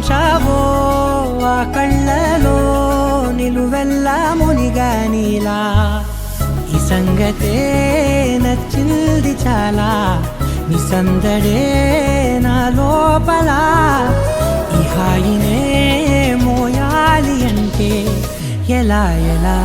ఉంచావో ఆ కళ్ళలో నిలువెల్ల మునిగానిలా ఈ సంగతే నచ్చింది చాలా నీ సందడే నా లోపల ఈ హాయినే మోయాలి అంటే ఎలా ఎలా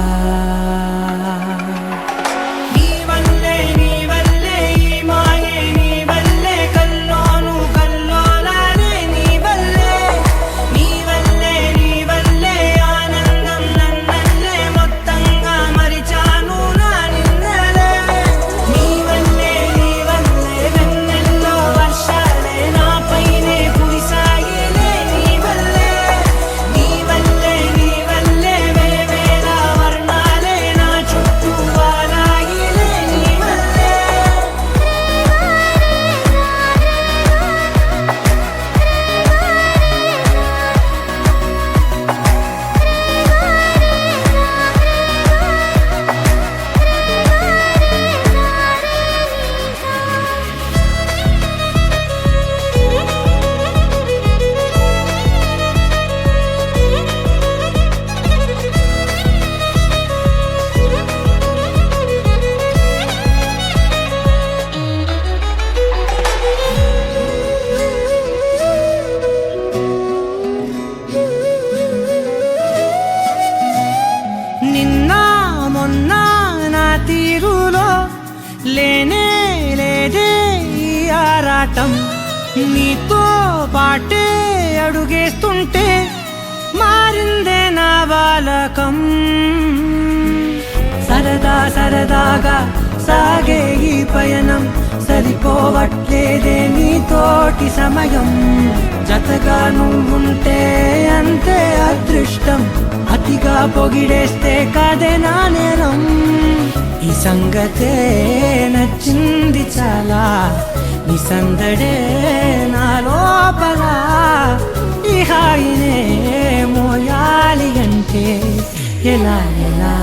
లేనే లేదే ఈ ఆరాటం నీతో పాటే అడుగేస్తుంటే మారిందే నా బాలకం సరదా సరదాగా సాగే ఈ పయనం సరిపోవట్లేదే నీతోటి సమయం జతగా నువ్వుంటే అంతే అదృష్టం అతిగా పొగిడేస్తే కాదే నా నేరం ఈ సంగతే నచ్చింది చాలా నీ సందడే నా లోపల ఈ హాయినే మోయాలి అంటే ఎలా ఎలా